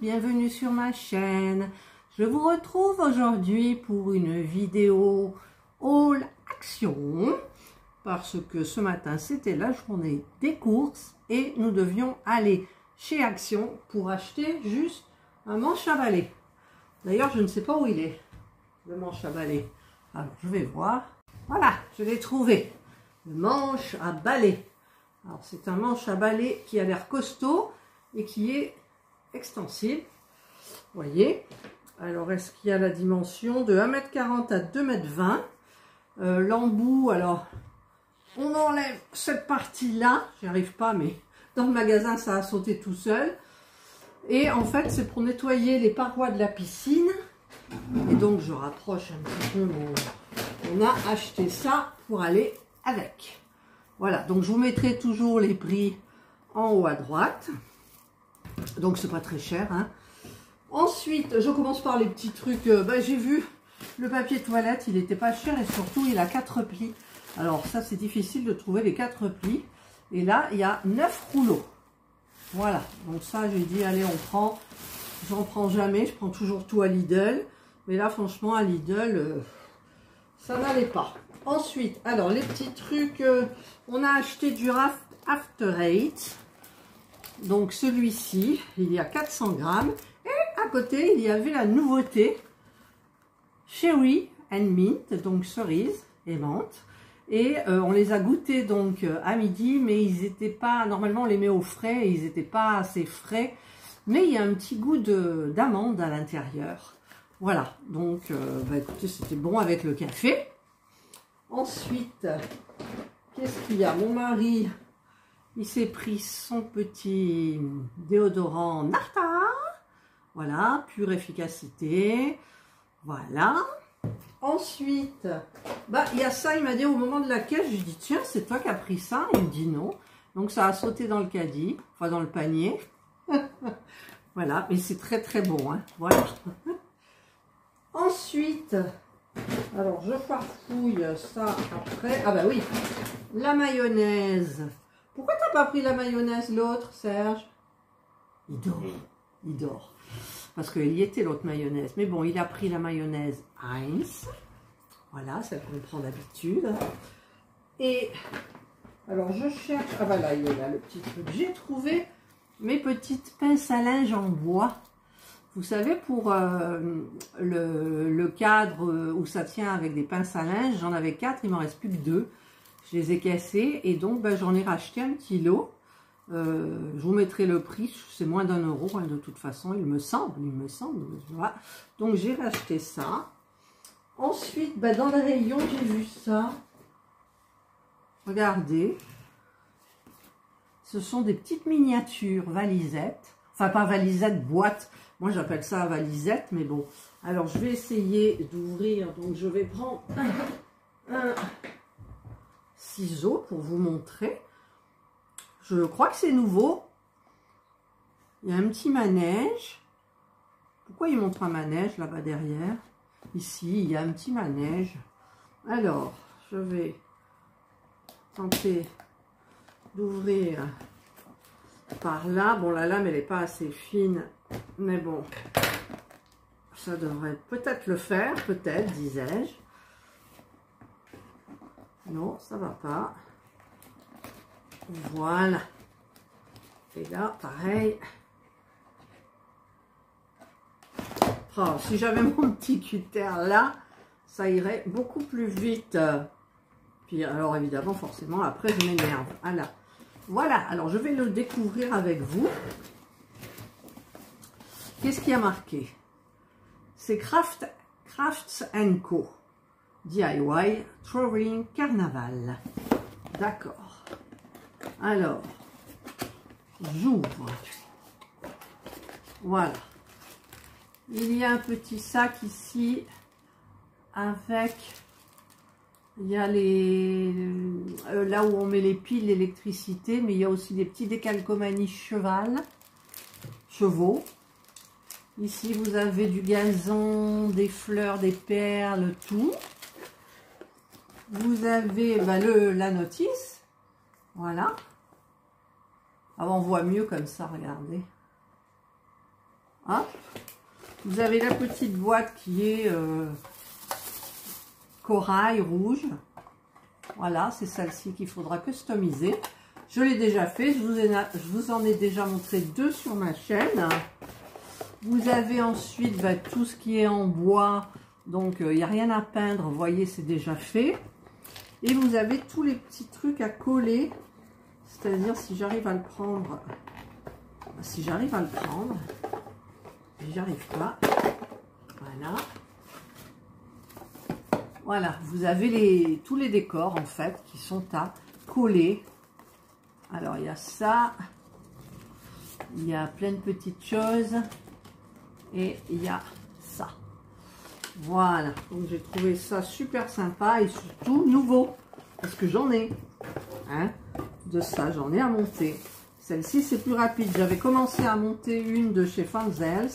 bienvenue sur ma chaîne. Je vous retrouve aujourd'hui pour une vidéo haul action parce que ce matin c'était la journée des courses et nous devions aller chez Action pour acheter juste un manche à balai. D'ailleurs je ne sais pas où il est, le manche à balai. Alors je vais voir. Voilà, je l'ai trouvé, le manche à balai. Alors c'est un manche à balai qui a l'air costaud et qui est extensible. Vous voyez. Alors est-ce qu'il y a la dimension de 1,40 m à 2,20 m. L'embout, alors on enlève cette partie-là. J'y arrive pas, mais dans le magasin ça a sauté tout seul. Et en fait c'est pour nettoyer les parois de la piscine. Et donc je rapproche un petit peu mon... On a acheté ça pour aller avec. Voilà, donc je vous mettrai toujours les prix en haut à droite. Donc c'est pas très cher, hein. Ensuite, je commence par les petits trucs. J'ai vu le papier toilette, il n'était pas cher et surtout il a 4 plis. Alors ça c'est difficile de trouver les 4 plis. Et là il y a 9 rouleaux. Voilà, donc ça j'ai dit allez on prend. J'en prends jamais, je prends toujours tout à Lidl. Mais là franchement à Lidl, ça n'allait pas. Ensuite, alors les petits trucs, on a acheté du After Eight. Donc celui-ci, il y a 400 grammes. Et à côté, il y avait la nouveauté Cherry and Mint, donc cerise et menthe. Et on les a goûtés donc à midi, mais ils n'étaient pas, normalement on les met au frais, et ils n'étaient pas assez frais. Mais il y a un petit goût d'amande à l'intérieur. Voilà, donc écoutez, c'était bon avec le café. Ensuite, qu'est-ce qu'il y a? Mon mari, il s'est pris son petit déodorant Narta. Voilà, pure efficacité. Voilà. Ensuite, il y a ça, il m'a dit au moment de la caisse, je lui ai dit, tiens, c'est toi qui as pris ça? Il me dit non. Donc ça a sauté dans le caddie, enfin dans le panier. Voilà, mais c'est très très bon, hein. Voilà. Ensuite, alors je farfouille ça après. Ah bah oui, la mayonnaise. Pourquoi t'as pas pris la mayonnaise l'autre, Serge? Il dort, il dort. Parce qu'il y était l'autre mayonnaise. Mais bon, il a pris la mayonnaise Heinz. Voilà, celle qu'on prend d'habitude. Et alors je cherche. Ah bah là, il est là le petit truc. J'ai trouvé mes petites pinces à linge en bois. Vous savez, pour le cadre où ça tient avec des pinces à linge, j'en avais 4, il m'en reste plus que 2. Je les ai cassés et donc j'en ai racheté un petit lot. Je vous mettrai le prix, c'est moins d'1 euro, hein, de toute façon, il me semble. Voilà. Donc j'ai racheté ça. Ensuite, dans le rayon, j'ai vu ça. Regardez. Ce sont des petites miniatures valisettes. Enfin, pas valisettes, boîtes. Moi, j'appelle ça valisette, mais bon. Alors, je vais essayer d'ouvrir. Donc, je vais prendre un ciseau pour vous montrer. Je crois que c'est nouveau. Il y a un petit manège. Pourquoi il montre un manège là-bas derrière? Ici, il y a un petit manège. Alors, je vais tenter d'ouvrir par là. Bon, la lame, elle n'est pas assez fine. Mais bon, ça devrait peut-être le faire. Peut-être, disais-je. Non, ça va pas. Voilà. Et là, pareil. Oh, si j'avais mon petit cutter là, ça irait beaucoup plus vite. Puis alors évidemment, forcément, après je m'énerve. Voilà, alors je vais le découvrir avec vous. Qu'est-ce qui a marqué? C'est Crafts & Co. DIY Traveling Carnaval. D'accord. Alors, j'ouvre. Voilà. Il y a un petit sac ici avec, il y a les, là où on met les piles d'électricité, mais il y a aussi des petits décalcomanies chevaux. Ici, vous avez du gazon, des fleurs, des perles, tout. Vous avez la notice. Voilà. Ah, on voit mieux comme ça, regardez. Hop. Vous avez la petite boîte qui est corail rouge. Voilà, c'est celle-ci qu'il faudra customiser. Je l'ai déjà fait, je vous en ai déjà montré 2 sur ma chaîne. Vous avez ensuite tout ce qui est en bois, donc il n'y a rien à peindre, vous voyez, c'est déjà fait. Et vous avez tous les petits trucs à coller, c'est-à-dire si j'arrive à le prendre, j'y arrive pas, voilà. Voilà, vous avez tous les décors en fait qui sont à coller. Alors il y a ça, il y a plein de petites choses et il y a ça. Voilà, donc j'ai trouvé ça super sympa et surtout nouveau parce que j'en ai, hein, de ça, j'en ai à monter. Celle-ci c'est plus rapide, j'avais commencé à monter une de chez Fanzels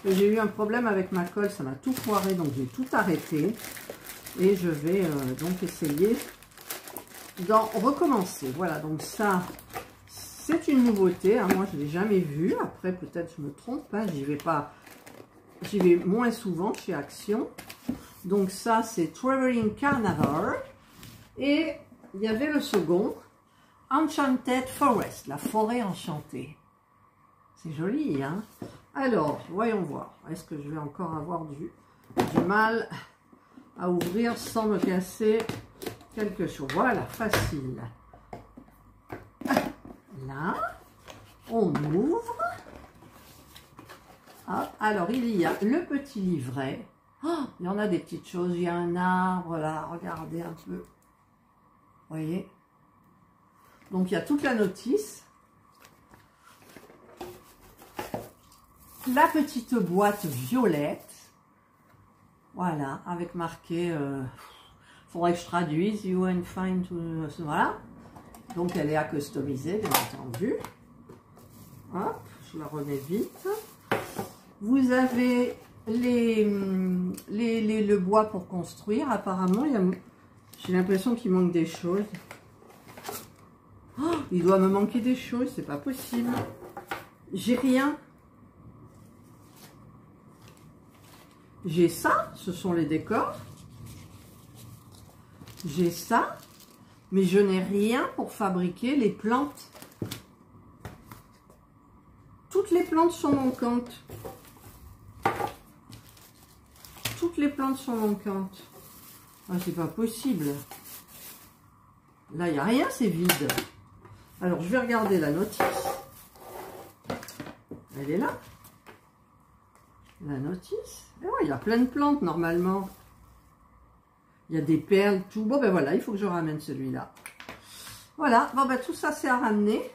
et j'ai eu un problème avec ma colle, ça m'a tout foiré donc j'ai tout arrêté. Et je vais donc essayer d'en recommencer. Voilà, donc ça, c'est une nouveauté. Hein. Moi, je ne l'ai jamais vu. Après, peut-être je me trompe. Hein. J'y vais moins souvent chez Action. Donc ça, c'est Traveling Carnivore. Et il y avait le second, Enchanted Forest, la forêt enchantée. C'est joli, hein? Alors, voyons voir. Est-ce que je vais encore avoir du mal à ouvrir sans me casser quelque chose? Voilà, facile. Là, on ouvre. Hop, alors, il y a le petit livret. Oh, il y en a des petites choses. Il y a un arbre là, regardez un peu. Vous voyez? Donc, il y a toute la notice. La petite boîte violette. Voilà, avec marqué, faudrait que je traduise, you and find, voilà. Donc elle est à customiser, bien entendu. Hop, je la remets vite. Vous avez le bois pour construire. Apparemment, j'ai l'impression qu'il manque des choses. Oh, il doit me manquer des choses, c'est pas possible. J'ai rien. J'ai ça, ce sont les décors. J'ai ça, mais je n'ai rien pour fabriquer les plantes. Toutes les plantes sont manquantes. Toutes les plantes sont manquantes. Ah, c'est pas possible. Là, il n'y a rien, c'est vide. Alors, je vais regarder la notice. Elle est là. La notice. Et ouais, il y a plein de plantes normalement. Il y a des perles, tout. Bon, ben voilà, il faut que je ramène celui-là. Voilà, bon, ben tout ça, c'est à ramener.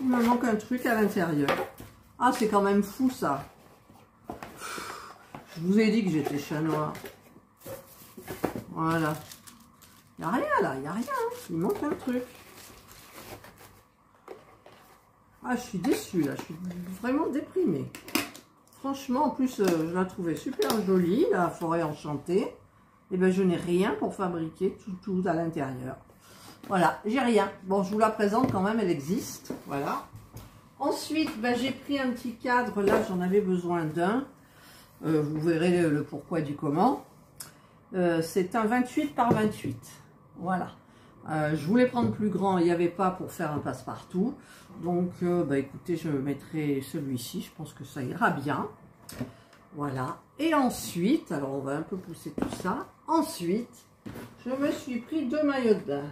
Il me manque un truc à l'intérieur. Ah, c'est quand même fou, ça. Je vous ai dit que j'étais chat noir. Voilà. Il n'y a rien, là, il n'y a rien. Il manque un truc. Ah, je suis déçue, là. Je suis vraiment déprimée. Franchement, en plus, je la trouvais super jolie, la forêt enchantée. Et ben, je n'ai rien pour fabriquer tout à l'intérieur. Voilà, j'ai rien. Bon, je vous la présente quand même, elle existe. Voilà. Ensuite, ben, j'ai pris un petit cadre. Là, j'en avais besoin d'un. Vous verrez le pourquoi du comment. C'est un 28 par 28. Voilà. Je voulais prendre plus grand, il n'y avait pas pour faire un passe-partout. Donc, bah, écoutez, je mettrai celui-ci, je pense que ça ira bien. Voilà. Et ensuite, alors on va un peu pousser tout ça. Ensuite, je me suis pris 2 maillots de bain.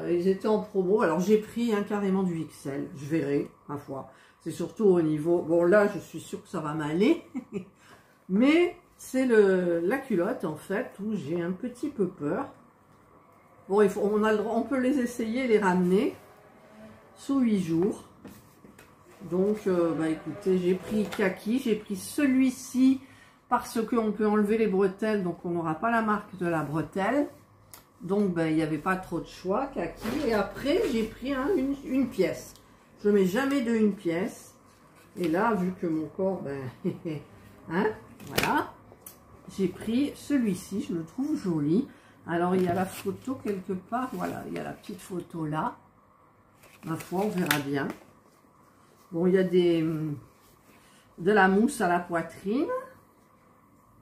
Ils étaient en promo, alors j'ai pris carrément du XL. Je verrai, ma foi. C'est surtout au niveau... Bon, là, je suis sûre que ça va m'aller. Mais c'est la culotte, en fait, où j'ai un petit peu peur. Bon, on peut les essayer, les ramener sous 8 jours. Donc, bah, écoutez, j'ai pris kaki, j'ai pris celui-ci parce qu'on peut enlever les bretelles, donc on n'aura pas la marque de la bretelle. Donc, ben, il n'y avait pas trop de choix, kaki. Et après, j'ai pris une pièce. Je ne mets jamais de une pièce. Et là, vu que mon corps, ben, hein, voilà, j'ai pris celui-ci, je le trouve joli. Alors, il y a la photo quelque part, voilà, il y a la petite photo là. Ma foi, on verra bien. Bon, il y a de la mousse à la poitrine.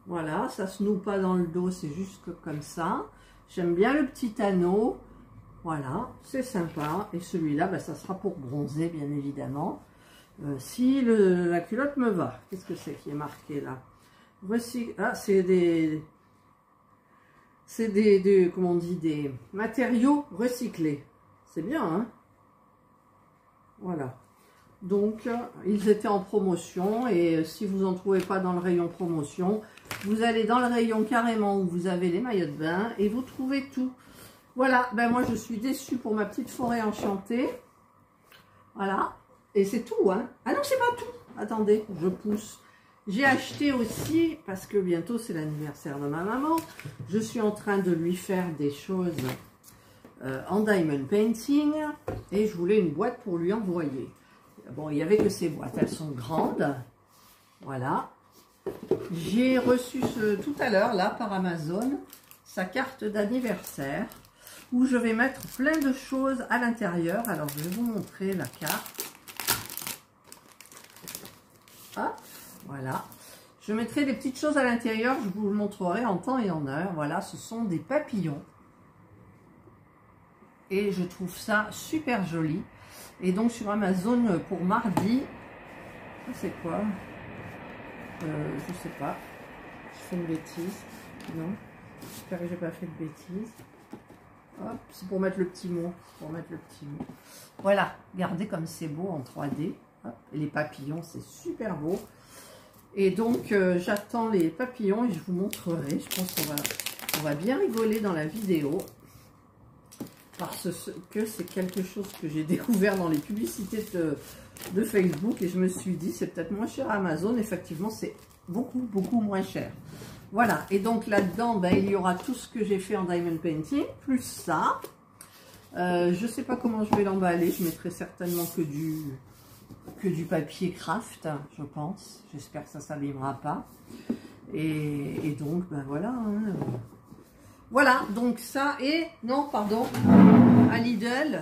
Voilà, ça se noue pas dans le dos, c'est juste comme ça. J'aime bien le petit anneau. Voilà, c'est sympa. Et celui-là, ben, ça sera pour bronzer, bien évidemment. Si la culotte me va. Qu'est-ce que c'est qui est marqué là? Voici, ah, c'est comment on dit, des matériaux recyclés. C'est bien, hein? Voilà. Donc, ils étaient en promotion et si vous n'en trouvez pas dans le rayon promotion, vous allez dans le rayon carrément où vous avez les maillots de bain et vous trouvez tout. Voilà, ben moi je suis déçue pour ma petite forêt enchantée. Voilà. Et c'est tout, hein. Ah non, c'est pas tout. Attendez, je pousse. J'ai acheté aussi, parce que bientôt c'est l'anniversaire de ma maman, je suis en train de lui faire des choses en diamond painting. Et je voulais une boîte pour lui envoyer. Bon, il n'y avait que ces boîtes, elles sont grandes. Voilà. J'ai reçu tout à l'heure, là, par Amazon, sa carte d'anniversaire, où je vais mettre plein de choses à l'intérieur. Alors, je vais vous montrer la carte. Hop, voilà. Je mettrai des petites choses à l'intérieur, je vous le montrerai en temps et en heure. Voilà, ce sont des papillons. Et je trouve ça super joli. Et donc sur Amazon pour mardi, c'est quoi? Je sais pas. Je fais une bêtise. Non. J'espère que j'ai pas fait de bêtises. Hop, c'est pour mettre le petit mot. Pour mettre le petit mot. Voilà, regardez comme c'est beau en 3D. Hop, et les papillons, c'est super beau. Et donc j'attends les papillons et je vous montrerai. Je pense qu'on va bien rigoler dans la vidéo. Parce que c'est quelque chose que j'ai découvert dans les publicités de Facebook et je me suis dit c'est peut-être moins cher à Amazon. Effectivement, c'est beaucoup moins cher. Voilà, et donc là-dedans, ben, il y aura tout ce que j'ai fait en diamond painting, plus ça. Je ne sais pas comment je vais l'emballer, je mettrai certainement que du papier craft, je pense. J'espère que ça ne s'abîmera pas. Et donc, ben voilà. Hein. Voilà, donc ça, et non, pardon, à Lidl,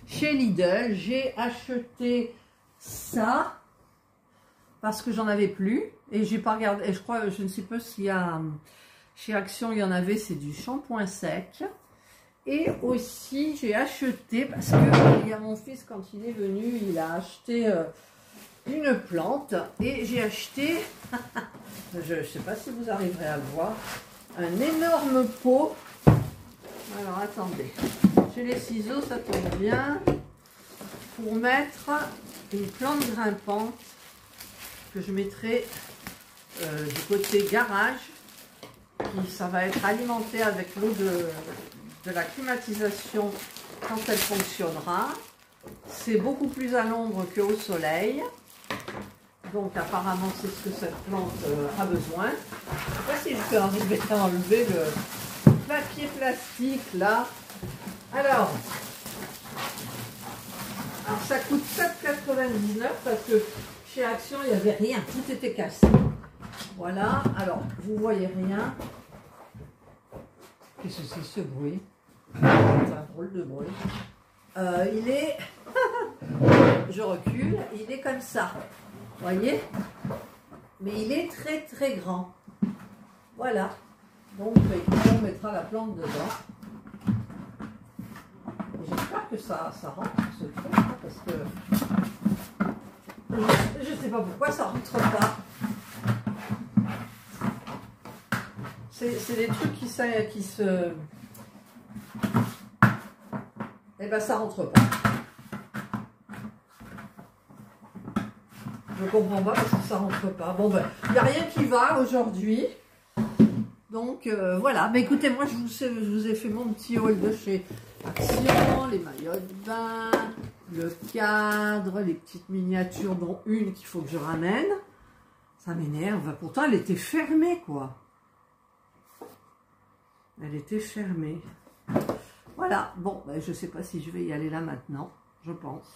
chez Lidl, j'ai acheté ça parce que j'en avais plus et j'ai pas regardé, et je crois, je ne sais pas s'il y a, chez Action il y en avait, c'est du shampoing sec. Et aussi j'ai acheté, parce que il y a mon fils quand il est venu, il a acheté une plante et j'ai acheté, je ne sais pas si vous arriverez à le voir, un énorme pot. Alors attendez, j'ai les ciseaux, ça tombe bien, pour mettre une plante grimpante que je mettrai du côté garage, qui ça va être alimenté avec l'eau de la climatisation quand elle fonctionnera. C'est beaucoup plus à l'ombre qu'au soleil. Donc apparemment c'est ce que cette plante a besoin. Je ne sais pas si je peux arriver à enlever le papier plastique là. Alors ça coûte 7,99 parce que chez Action il n'y avait rien, tout était cassé. Voilà, alors vous voyez rien. Qu'est-ce que c'est ce bruit? C'est un drôle de bruit. Il est, je recule, il est comme ça. Voyez, mais il est très grand. Voilà, donc on mettra la plante dedans. J'espère que ça rentre ce truc, hein, parce que je ne sais pas pourquoi ça rentre pas. C'est des trucs qui se... Eh ben ça rentre pas. Je comprends pas parce que ça rentre pas. Bon ben, il n'y a rien qui va aujourd'hui. Donc voilà. Mais écoutez, moi je vous ai fait mon petit haul de chez Action, les maillots de bain, le cadre, les petites miniatures, dont une qu'il faut que je ramène. Ça m'énerve. Pourtant elle était fermée quoi. Elle était fermée. Voilà. Bon, ben, je sais pas si je vais y aller là maintenant. Je pense.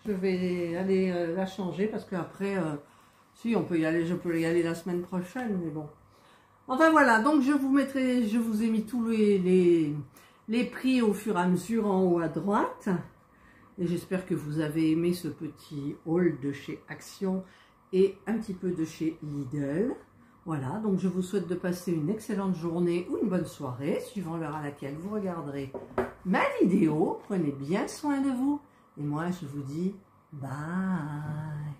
Je vais aller la changer parce qu'après, si on peut y aller, je peux y aller la semaine prochaine, mais bon. Enfin voilà, donc je vous ai mis tous les prix au fur et à mesure en haut à droite. Et j'espère que vous avez aimé ce petit haul de chez Action et un petit peu de chez Lidl. Voilà, donc je vous souhaite de passer une excellente journée ou une bonne soirée, suivant l'heure à laquelle vous regarderez ma vidéo. Prenez bien soin de vous. Et moi, je vous dis bye.